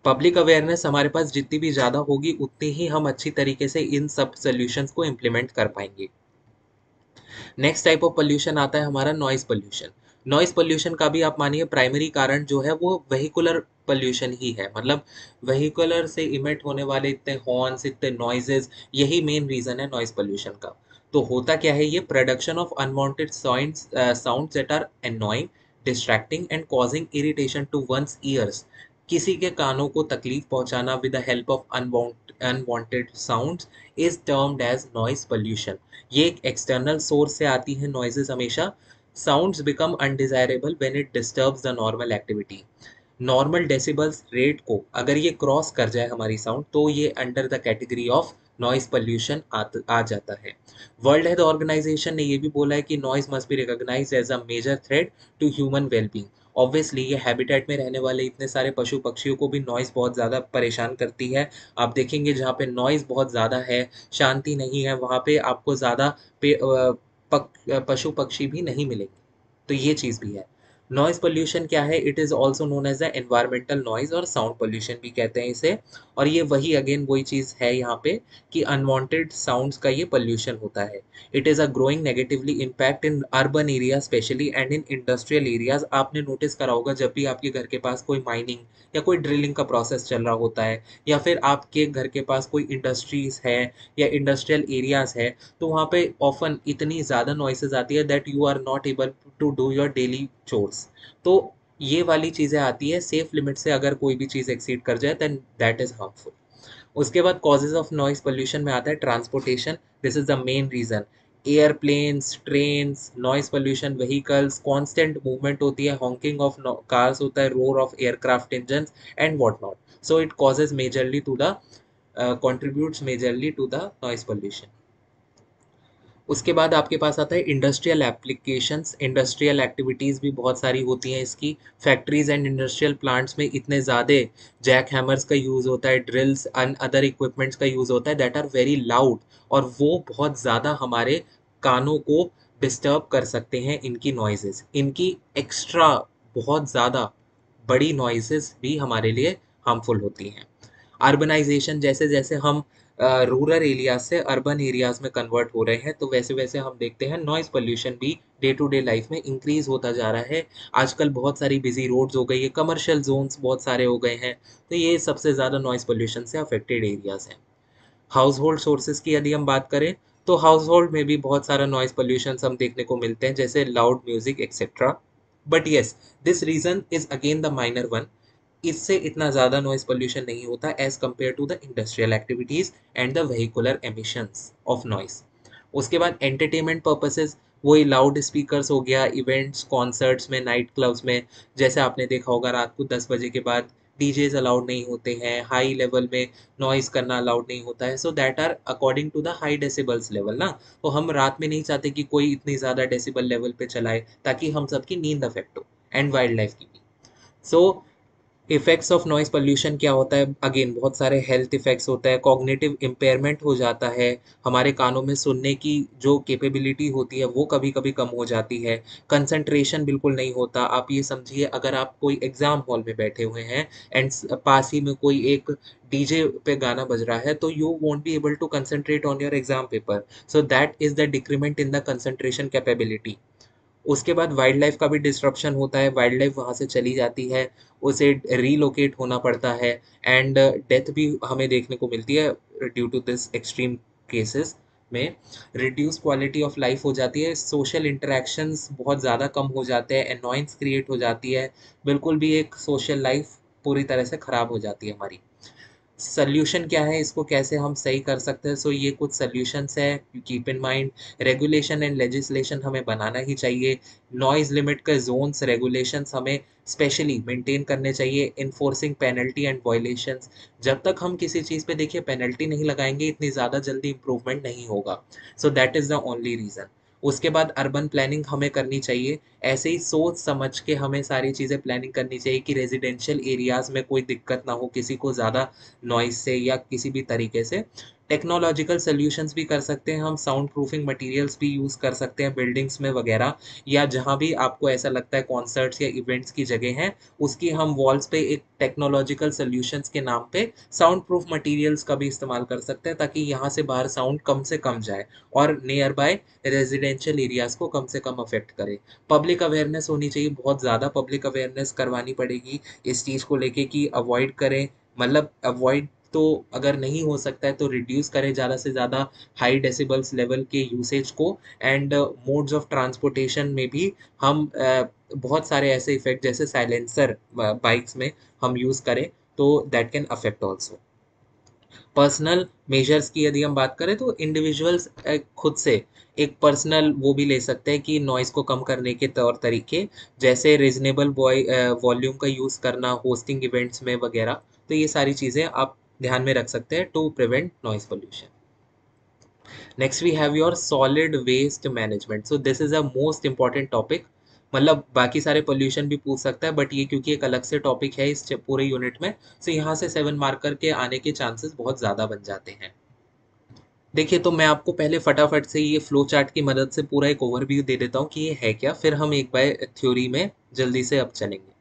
Public awareness हमारे पास जितनी भी ज़्यादा होगी उतनी ही हम अच्छी तरीके से इन सब सोल्यूशंस को इम्प्लीमेंट कर पाएंगे। नेक्स्ट टाइप ऑफ पोल्यूशन आता है हमारा नॉइज पोल्यूशन। नॉइज पोल्यूशन का भी आप मानिए प्राइमरी कारण जो है वो वेहिकुलर पोल्यूशन ही है, मतलब वेहिकुलर से इमिट होने वाले इतने हॉर्न्स, इतने नॉइजेज, यही मेन रीजन है नॉइज पोल्यूशन का। तो होता क्या है? ये production of unwanted sounds that are annoying, distracting and causing irritation to one's ears. किसी के कानों को तकलीफ पहुंचाना with the help of unwanted sounds is termed as noise pollution. ये एक एक्सटर्नल सोर्स से आती है नॉइजेस हमेशा। Sounds become undesirable when it disturbs the normal activity. Normal decibels rate को अगर ये क्रॉस कर जाए हमारी साउंड, तो ये under the category of noise pollution आ जाता है। वर्ल्ड हेल्थ ऑर्गेनाइजेशन ने ये भी बोला है कि noise must be recognised as a major threat to human wellbeing. Obviously ये हैबिटेट में रहने वाले इतने सारे पशु पक्षियों को भी नॉइज़ बहुत ज़्यादा परेशान करती है। आप देखेंगे जहाँ पे नॉइज़ बहुत ज़्यादा है, शांति नहीं है, वहाँ पे आपको ज़्यादा पशु पक्षी भी नहीं मिलेंगे। तो ये चीज़ भी है। नॉइज़ पोल्यूशन क्या है? It is also known as the environmental noise और साउंड पोल्यूशन भी कहते हैं इसे। और ये वही अगेन वही चीज़ है यहाँ पे कि अनवांटेड साउंड्स का ये पोल्यूशन होता है। It is a growing negatively impact in urban area specially and in industrial areas. आपने नोटिस करा होगा जब भी आपके घर के पास कोई माइनिंग या कोई ड्रिलिंग का प्रोसेस चल रहा होता है, या फिर आपके घर के पास कोई इंडस्ट्रीज है या इंडस्ट्रियल एरियाज है, तो वहाँ पे ऑफन इतनी ज़्यादा नॉइसेज आती है that you are not able to do your daily chores. तो ये वाली चीज़ें आती है, सेफ लिमिट से अगर कोई भी चीज़ एक्सीड कर जाए देन दैट इज़ हार्मफुल। उसके बाद कॉजेज ऑफ नॉइज पोल्यूशन में आता है transportation. This is the main reason. Airplanes, trains, noise pollution, vehicles, constant movement होती है, हॉकिंग ऑफ कार्स होता है, roar of aircraft engine and what not. So it causes majorly to the contributes majorly to the noise pollution. उसके बाद आपके पास आता है industrial applications. Industrial activities भी बहुत सारी होती हैं इसकी। फैक्ट्रीज एंड इंडस्ट्रियल प्लांट्स में इतने ज़्यादा जैक हैमर्स का यूज़ होता है, ड्रिल्स एंड अदर इक्विपमेंट्स का यूज़ होता है दैट आर वेरी लाउड, और वो बहुत ज़्यादा हमारे कानों को डिस्टर्ब कर सकते हैं। इनकी नॉइजेस, इनकी एक्स्ट्रा बहुत ज़्यादा बड़ी नॉइजेस भी हमारे लिए हार्मफुल होती हैं। अर्बनाइजेशन, जैसे जैसे हम रूरल एरियाज से अर्बन एरियाज में कन्वर्ट हो रहे हैं, तो वैसे वैसे हम देखते हैं नॉइज पोल्यूशन भी डे टू डे लाइफ में इंक्रीज होता जा रहा है। आजकल बहुत सारी बिजी रोड्स हो गई है, कमर्शियल जोन्स बहुत सारे हो गए हैं, तो ये सबसे ज़्यादा नॉइज पोल्यूशन से अफेक्टेड एरियाज हैं। हाउस होल्ड सोर्सेज की यदि हम बात करें, तो हाउस होल्ड में भी बहुत सारा नॉइज पोल्यूशन हम देखने को मिलते हैं, जैसे loud music etcetera. But yes, this reason is again the minor one. इससे इतना ज़्यादा नॉइज पोल्यूशन नहीं होता as compare to the industrial activities and the vehicular emissions of noise. उसके बाद एंटरटेनमेंट पर्पसेस, वही लाउड स्पीकर्स हो गया, इवेंट्स, कॉन्सर्ट्स में, नाइट क्लब्स में। जैसे आपने देखा होगा रात को 10 बजे के बाद डीजेज अलाउड नहीं होते हैं, हाई लेवल में नॉइज करना अलाउड नहीं होता है। So that are according to the high decibels level ना। तो हम रात में नहीं चाहते कि कोई इतनी ज़्यादा डेसिबल लेवल पे चलाए ताकि हम सबकी नींद अफेक्ट हो एंड वाइल्ड लाइफ की भी। सो इफेक्ट्स ऑफ नॉइज पोल्यूशन क्या होता है? अगेन बहुत सारे हेल्थ इफेक्ट्स होता है, कॉग्निटिव इम्पेयरमेंट हो जाता है, हमारे कानों में सुनने की जो कैपेबिलिटी होती है वो कभी कभी कम हो जाती है, कंसंट्रेशन बिल्कुल नहीं होता। आप ये समझिए, अगर आप कोई एग्जाम हॉल में बैठे हुए हैं एंड पास ही में कोई एक डीजे पे गाना बज रहा है, तो you won't be able to concentrate on your exam paper. So that is the decrement in the concentration capability. उसके बाद वाइल्ड लाइफ का भी डिस्ट्रप्शन होता है, वाइल्ड लाइफ वहाँ से चली जाती है, उसे रीलोकेट होना पड़ता है, एंड डेथ भी हमें देखने को मिलती है due to this extreme cases में। रिड्यूस क्वालिटी ऑफ लाइफ हो जाती है, सोशल इंटरेक्शंस बहुत ज़्यादा कम हो जाते हैं, एनॉयंस क्रिएट हो जाती है, बिल्कुल भी एक सोशल लाइफ पूरी तरह से ख़राब हो जाती है हमारी। सॉल्यूशन क्या है, इसको कैसे हम सही कर सकते हैं? सो ये कुछ सॉल्यूशंस है, keep in mind. Regulation and legislation हमें बनाना ही चाहिए। नॉइज लिमिट के जोन्स, रेगुलेशंस हमें स्पेशली मेंटेन करने चाहिए। इन्फोर्सिंग पेनल्टी एंड वायलेशंस, जब तक हम किसी चीज़ पे देखिए पेनल्टी नहीं लगाएंगे इतनी ज़्यादा जल्दी इंप्रूवमेंट नहीं होगा। So that is the only reason. उसके बाद अर्बन प्लानिंग हमें करनी चाहिए, ऐसे ही सोच समझ के हमें सारी चीज़ें प्लानिंग करनी चाहिए कि रेजिडेंशियल एरियाज़ में कोई दिक्कत ना हो किसी को ज़्यादा नॉइस से या किसी भी तरीके से। टेक्नोलॉजिकल सॉल्यूशंस भी कर सकते हैं हम, साउंड प्रूफिंग मटेरियल्स भी यूज़ कर सकते हैं बिल्डिंग्स में वगैरह, या जहाँ भी आपको ऐसा लगता है कॉन्सर्ट्स या इवेंट्स की जगह हैं, उसकी हम वॉल्स पे एक टेक्नोलॉजिकल सॉल्यूशंस के नाम पे साउंड प्रूफ मटेरियल्स का भी इस्तेमाल कर सकते हैं, ताकि यहाँ से बाहर साउंड कम से कम जाए और नियर बाय रेजिडेंशियल एरियाज़ को कम से कम अफेक्ट करे। पब्लिक अवेयरनेस होनी चाहिए, बहुत ज़्यादा पब्लिक अवेयरनेस करवानी पड़ेगी इस चीज़ को लेके कि अवॉइड करें। मतलब अवॉइड तो अगर नहीं हो सकता है तो रिड्यूस करें ज़्यादा से ज़्यादा हाई डेसिबल्स लेवल के यूसेज को। एंड मोड्स ऑफ ट्रांसपोर्टेशन में भी हम बहुत सारे ऐसे इफेक्ट जैसे साइलेंसर बाइक्स में हम यूज़ करें, तो that can affect also. Personal measures की यदि हम बात करें, तो इंडिविजुअल्स खुद से एक पर्सनल वो भी ले सकते हैं कि नॉइज़ को कम करने के तौर तरीके, जैसे रीजनेबल वॉल्यूम का यूज़ करना होस्टिंग इवेंट्स में वगैरह। तो ये सारी चीज़ें आप ध्यान में रख सकते हैं to prevent noise pollution. Next we have your solid waste management. So this is a most important topic. मतलब बाकी सारे पोल्यूशन भी पूछ सकता है, बट ये क्योंकि एक अलग से टॉपिक है इस पूरे यूनिट में, सो यहाँ से 7 मार्कर के आने के चांसेस बहुत ज़्यादा बन जाते हैं। देखिए, तो मैं आपको पहले फटाफट से ये फ्लो चार्ट की मदद से पूरा एक ओवरव्यू दे देता हूँ कि ये है क्या, फिर हम एक बार थ्योरी में जल्दी से अब चलेंगे।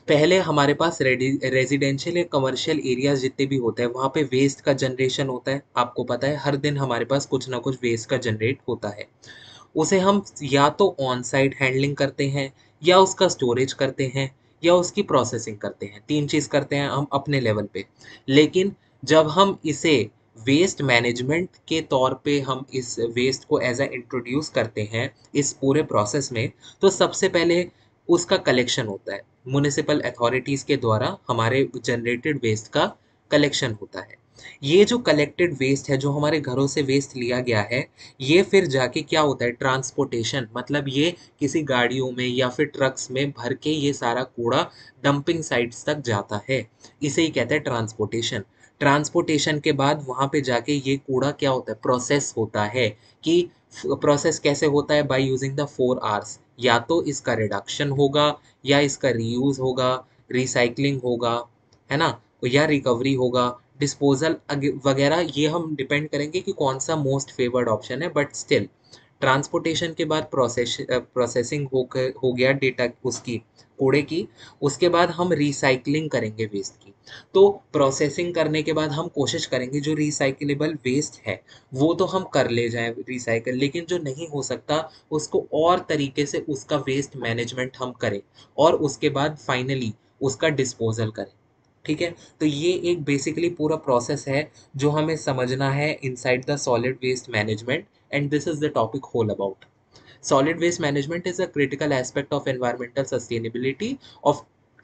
पहले हमारे पास रेजिडेंशियल या कमर्शियल एरियाज जितने भी होते हैं वहाँ पे वेस्ट का जनरेशन होता है। आपको पता है हर दिन हमारे पास कुछ ना कुछ वेस्ट का जनरेट होता है। उसे हम या तो ऑन साइट हैंडलिंग करते हैं, या उसका स्टोरेज करते हैं, या उसकी प्रोसेसिंग करते हैं। 3 चीज़ करते हैं हम अपने लेवल पे। लेकिन जब हम इसे वेस्ट मैनेजमेंट के तौर पे हम इस वेस्ट को एज अ इंट्रोड्यूस करते हैं इस पूरे प्रोसेस में, तो सबसे पहले उसका कलेक्शन होता है। म्युनिसिपल अथॉरिटीज़ के द्वारा हमारे जनरेटेड वेस्ट का कलेक्शन होता है। ये जो कलेक्टेड वेस्ट है, जो हमारे घरों से वेस्ट लिया गया है, ये फिर जाके क्या होता है, ट्रांसपोर्टेशन, मतलब ये किसी गाड़ियों में या फिर ट्रक्स में भर के ये सारा कूड़ा डंपिंग साइट्स तक जाता है। इसे ही कहते हैं ट्रांसपोर्टेशन। ट्रांसपोर्टेशन के बाद वहाँ पे जाके ये कूड़ा क्या होता है, प्रोसेस होता है। कि प्रोसेस कैसे होता है, बाय यूजिंग द 4 Rs। या तो इसका रिडक्शन होगा, या इसका रीयूज होगा, रिसाइकलिंग होगा, है ना, या रिकवरी होगा, डिस्पोजल वगैरह। ये हम डिपेंड करेंगे कि कौन सा मोस्ट फेवर्ड ऑप्शन है, बट स्टिल ट्रांसपोर्टेशन के बाद प्रोसेसिंग हो गया डेटा उसकी, कूड़े की। उसके बाद हम रिसाइकलिंग करेंगे वेस्ट की। तो प्रोसेसिंग करने के बाद हम कोशिश करेंगे जो रिसाइकलेबल वेस्ट है वो तो हम कर ले जाएं रिसाइकल, लेकिन जो नहीं हो सकता उसको और तरीके से उसका वेस्ट मैनेजमेंट हम करें, और उसके बाद फाइनली उसका डिस्पोजल करें। ठीक है, तो ये एक बेसिकली पूरा प्रोसेस है जो हमें समझना है inside the solid waste management, and this is the topic whole about. Solid waste management is a critical aspect of environmental sustainability of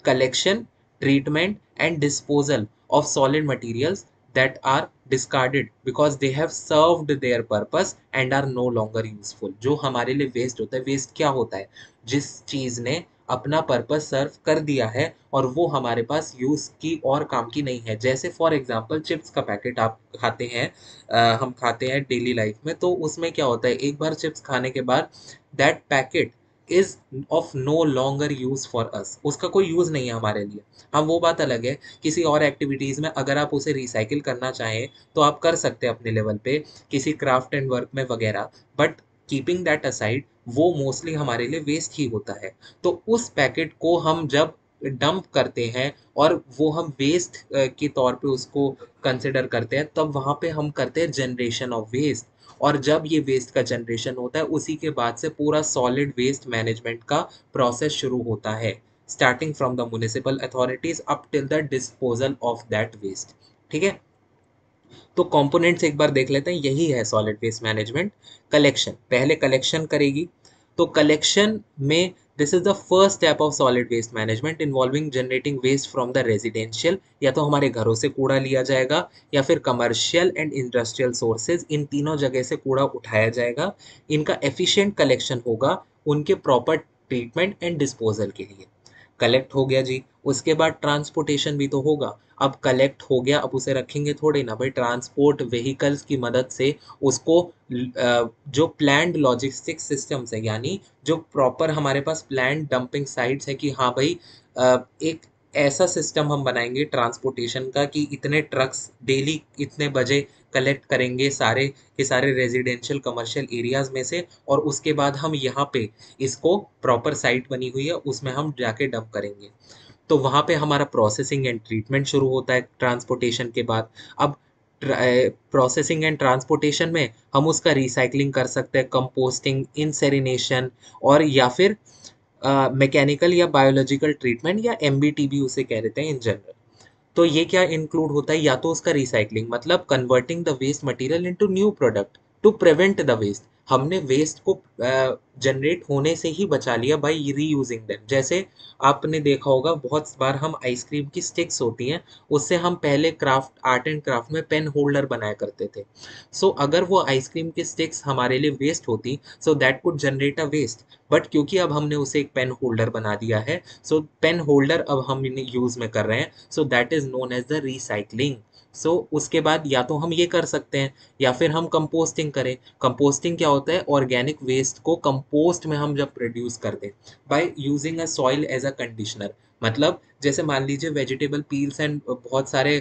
collection, treatment, and disposal of solid materials that are discarded because they have served their purpose and are no longer useful। जो हमारे लिए waste होता है, waste क्या होता है, जिस चीज ने अपना पर्पस सर्व कर दिया है और वो हमारे पास यूज की और काम की नहीं है। जैसे फॉर एग्जांपल चिप्स का पैकेट आप खाते हैं, हम खाते हैं डेली लाइफ में, तो उसमें क्या होता है, एक बार चिप्स खाने के बाद that packet is of no longer use for us, उसका कोई यूज नहीं है हमारे लिए। हाँ, वो बात अलग है, किसी और एक्टिविटीज में अगर आप उसे रिसाइकिल करना चाहें तो आप कर सकते हैं अपने लेवल पे, किसी क्राफ्ट एंड वर्क में वगैरह, बट कीपिंग दैट असाइड वो मोस्टली हमारे लिए वेस्ट ही होता है। तो उस पैकेट को हम जब डंप करते हैं और वो हम वेस्ट के तौर पे उसको कंसिडर करते हैं, तब वहाँ पे हम करते हैं जनरेशन ऑफ वेस्ट। और जब ये वेस्ट का जनरेशन होता है उसी के बाद से पूरा सॉलिड वेस्ट मैनेजमेंट का प्रोसेस शुरू होता है, starting from the municipal authorities up till the disposal of that waste. ठीक है, तो कंपोनेंट्स एक बार देख लेते हैं। यही है सॉलिड वेस्ट मैनेजमेंट। कलेक्शन, पहले कलेक्शन करेगी। तो कलेक्शन में this is the first step of solid waste management involving generating waste from the residential, या तो हमारे घरों से कूड़ा लिया जाएगा, या फिर कमर्शियल एंड इंडस्ट्रियल सोर्सेज, इन तीनों जगह से कूड़ा उठाया जाएगा। इनका एफिशिएंट कलेक्शन होगा उनके प्रॉपर ट्रीटमेंट एंड डिस्पोजल के लिए। कलेक्ट हो गया जी, उसके बाद ट्रांसपोर्टेशन भी तो होगा। अब कलेक्ट हो गया, अब उसे रखेंगे थोड़े ना भाई, ट्रांसपोर्ट व्हीकल्स की मदद से उसको जो प्लान्ड लॉजिस्टिक सिस्टम्स है, यानी जो प्रॉपर हमारे पास प्लान्ड डंपिंग साइट्स है कि हाँ भाई, एक ऐसा सिस्टम हम बनाएंगे ट्रांसपोर्टेशन का कि इतने ट्रक्स डेली इतने बजे कलेक्ट करेंगे सारे के सारे रेजिडेंशियल कमर्शियल एरियाज में से, और उसके बाद हम यहाँ पे इसको प्रॉपर साइट बनी हुई है उसमें हम जाके डंप करेंगे। तो वहाँ पे हमारा प्रोसेसिंग एंड ट्रीटमेंट शुरू होता है ट्रांसपोर्टेशन के बाद। अब प्रोसेसिंग एंड ट्रांसपोर्टेशन में हम उसका रिसाइकलिंग कर सकते हैं, कंपोस्टिंग, इंसेरिनेशन, और या फिर मैकेनिकल या बायोलॉजिकल ट्रीटमेंट, या एमबीटीबी उसे कह देते हैं इन जनरल। तो ये क्या इंक्लूड होता है, या तो उसका रिसाइकलिंग मतलब converting the waste material into new product to prevent the waste. हमने वेस्ट को जनरेट होने से ही बचा लिया बाय रीयूजिंग देम। जैसे आपने देखा होगा बहुत बार हम आइसक्रीम की स्टिक्स होती हैं, उससे हम पहले क्राफ्ट आर्ट एंड क्राफ्ट में पेन होल्डर बनाया करते थे। सो अगर वो आइसक्रीम की स्टिक्स हमारे लिए वेस्ट होती, so that could generate a waste, but क्योंकि अब हमने उसे एक पेन होल्डर बना दिया है, सो पेन होल्डर अब हम यूज में कर रहे हैं, so that is known as the recycling. उसके बाद या तो हम ये कर सकते हैं या फिर हम कंपोस्टिंग करें। कंपोस्टिंग क्या होता है, ऑर्गेनिक वेस्ट को कंपोस्ट में हम जब प्रोड्यूस कर दें by using a soil as a conditioner. मतलब जैसे मान लीजिए वेजिटेबल पील्स एंड बहुत सारे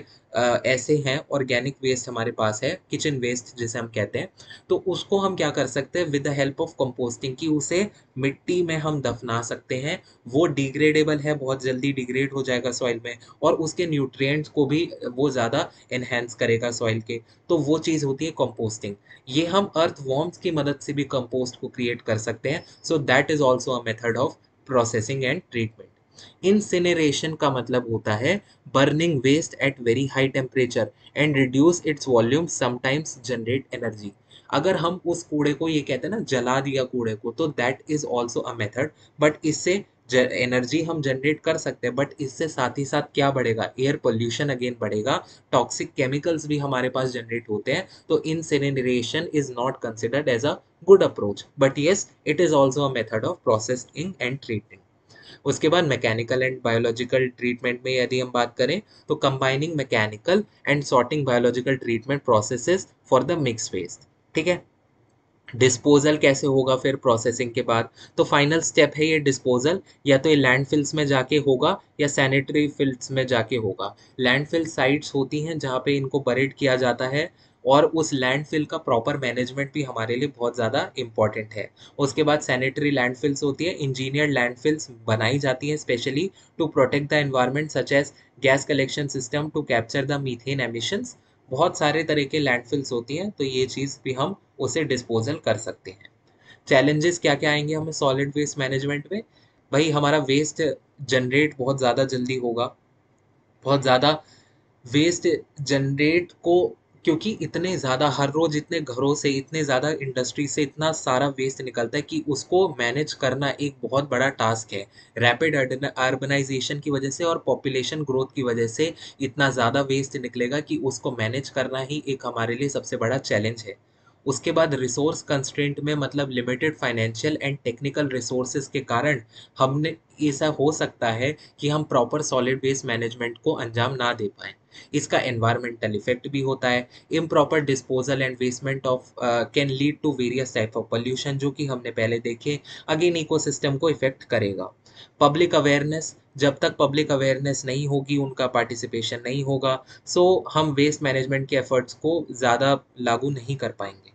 ऐसे हैं ऑर्गेनिक वेस्ट हमारे पास है, किचन वेस्ट जिसे हम कहते हैं, तो उसको हम क्या कर सकते हैं with the help of composting की उसे मिट्टी में हम दफना सकते हैं। वो डिग्रेडेबल है, बहुत जल्दी डिग्रेड हो जाएगा सॉइल में, और उसके न्यूट्रिएंट्स को भी वो ज़्यादा एनहेंस करेगा सॉइल के। तो वो चीज़ होती है कंपोस्टिंग। ये हम अर्थ वॉर्म्स की मदद से भी कंपोस्ट को क्रिएट कर सकते हैं। So that is also a method of processing and treatment. Incineration का मतलब होता है burning waste at very high temperature and reduce its volume, sometimes generate energy. अगर हम उस कूड़े को, ये कहते हैं ना जला दिया कूड़े को, तो that is also a method. But इससे एनर्जी हम जनरेट कर सकते हैं, बट इससे साथ ही साथ क्या बढ़ेगा, एयर पोल्यूशन अगेन बढ़ेगा, टॉक्सिक केमिकल्स भी हमारे पास जनरेट होते हैं। तो incineration is not considered as a good approach, but yes it is also a method of processing and treating. उसके बाद मैकेनिकल एंड बायोलॉजिकल ट्रीटमेंट में यदि हम बात करें, तो combining mechanical and sorting biological treatment processes for the mix waste. ठीक है। डिस्पोजल कैसे होगा फिर प्रोसेसिंग के बाद, तो फाइनल स्टेप है ये डिस्पोजल, या तो ये लैंडफिल्स में जाके होगा या सैनिटरी फिल्ड्स में जाके होगा। लैंडफिल साइट्स होती हैं जहाँ पे इनको बरीड किया जाता है, और उस लैंडफिल का प्रॉपर मैनेजमेंट भी हमारे लिए बहुत ज़्यादा इंपॉर्टेंट है। उसके बाद सैनिटरी लैंडफिल्स होती है, इंजीनियर्ड लैंडफिल्स बनाई जाती हैं specially to protect the environment, such as gas collection system to capture the methane emissions. बहुत सारे तरह के लैंडफिल्स होती हैं, तो ये चीज़ भी हम उसे डिस्पोजल कर सकते हैं। चैलेंजेस क्या क्या आएंगे हमें सॉलिड वेस्ट मैनेजमेंट में, भाई हमारा वेस्ट जनरेट बहुत ज़्यादा जल्दी होगा, बहुत ज़्यादा वेस्ट जनरेट को, क्योंकि इतने ज़्यादा हर रोज़ इतने घरों से, इतने ज़्यादा इंडस्ट्री से इतना सारा वेस्ट निकलता है कि उसको मैनेज करना एक बहुत बड़ा टास्क है। रैपिड अर्बनाइजेशन की वजह से और पॉपुलेशन ग्रोथ की वजह से इतना ज़्यादा वेस्ट निकलेगा कि उसको मैनेज करना ही एक हमारे लिए सबसे बड़ा चैलेंज है। उसके बाद रिसोर्स कंस्ट्रेंट में, मतलब limited financial and technical resources के कारण हमने, ऐसा हो सकता है कि हम प्रॉपर सॉलिड वेस्ट मैनेजमेंट को अंजाम ना दे पाएँ। इसका एनवायरमेंटल इफेक्ट भी होता है। Improper disposal and wastement of can lead to various type of pollution, जो कि हमने पहले देखे, अगेन इकोसिस्टम को इफेक्ट करेगा। पब्लिक अवेयरनेस, जब तक पब्लिक अवेयरनेस नहीं होगी, उनका पार्टिसिपेशन नहीं होगा, सो हम वेस्ट मैनेजमेंट के एफर्ट्स को ज़्यादा लागू नहीं कर पाएंगे।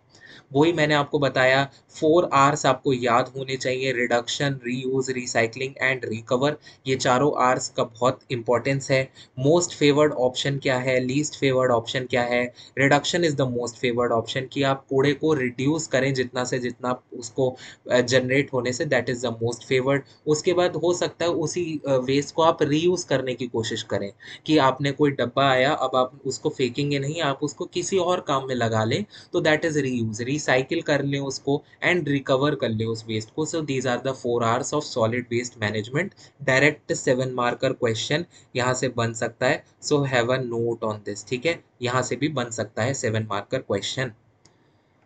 वही मैंने आपको बताया, 4 Rs आपको याद होने चाहिए, reduction, reuse, recycling and recover. ये चारों आर्स का बहुत इंपॉर्टेंस है। मोस्ट फेवर्ड ऑप्शन क्या है, लीस्ट फेवर्ड ऑप्शन क्या है। Reduction is the most favoured option, कि आप कूड़े को रिड्यूस करें जितना से जितना उसको जनरेट होने से, that is the most favoured. उसके बाद हो सकता है उसी वेस्ट को आप रीयूज करने की कोशिश करें, कि आपने कोई डब्बा आया, अब आप उसको फेंकेंगे नहीं, आप उसको किसी और काम में लगा लें, तो दैट इज रीयूज, रिसाइकिल कर लें उसको एंड रिकवर कर लें उस वेस्ट को। So these are the 4 Rs of solid waste management. Direct 7 marker question यहाँ से बन सकता है, so have a note on this. ठीक है, यहाँ से भी बन सकता है 7 मार्कर क्वेश्चन।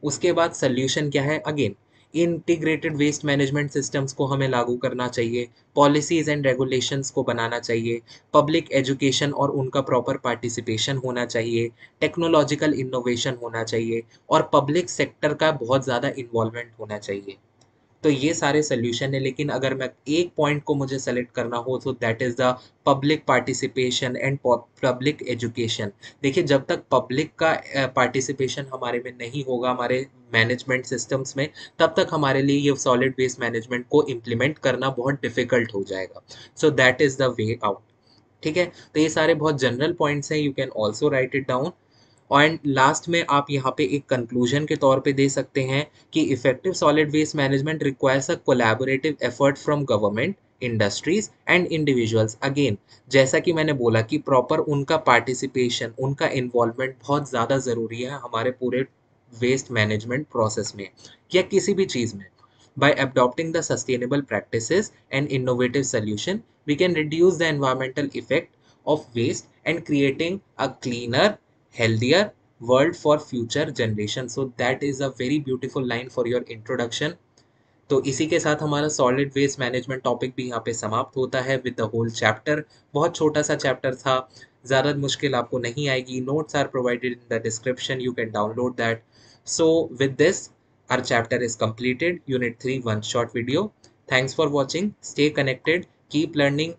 उसके बाद सोल्यूशन क्या है, again integrated waste management systems को हमें लागू करना चाहिए, पॉलिसीज एंड रेगुलेशंस को बनाना चाहिए, पब्लिक एजुकेशन और उनका प्रॉपर पार्टिसिपेशन होना चाहिए, टेक्नोलॉजिकल इनोवेशन होना चाहिए, और पब्लिक सेक्टर का बहुत ज़्यादा इन्वॉल्वमेंट होना चाहिए। तो ये सारे सोल्यूशन है, लेकिन अगर मैं एक पॉइंट को मुझे सेलेक्ट करना हो, तो that is the public participation and public education. देखिए, जब तक पब्लिक का पार्टिसिपेशन हमारे में नहीं होगा, हमारे मैनेजमेंट सिस्टम्स में, तब तक हमारे लिए ये सॉलिड वेस्ट मैनेजमेंट को इम्प्लीमेंट करना बहुत डिफिकल्ट हो जाएगा। So that is the way out. ठीक है, तो ये सारे बहुत जनरल पॉइंट्स हैं, you can also right it down. And last में आप यहाँ पे एक कंक्लूजन के तौर पे दे सकते हैं कि effective solid waste management requires a collaborative effort from government, industries and individuals. Again, जैसा कि मैंने बोला कि प्रॉपर उनका पार्टिसिपेशन, उनका इन्वॉल्वमेंट बहुत ज़्यादा ज़रूरी है हमारे पूरे वेस्ट मैनेजमेंट प्रोसेस में, या किसी भी चीज़ में। By adopting the sustainable practices and innovative solution, we can reduce the environmental effect of waste and creating a cleaner, healthier world for future generations. So that is a very beautiful line for your introduction. तो इसी के साथ हमारा solid waste management topic भी यहाँ पे समाप्त होता है विद द होल चैप्टर। बहुत छोटा सा चैप्टर था, ज़्यादा मुश्किल आपको नहीं आएगी। Notes are provided in the description, you can download that. So with this our chapter is completed, unit 3 one short video. Thanks for watching, stay connected, keep learning,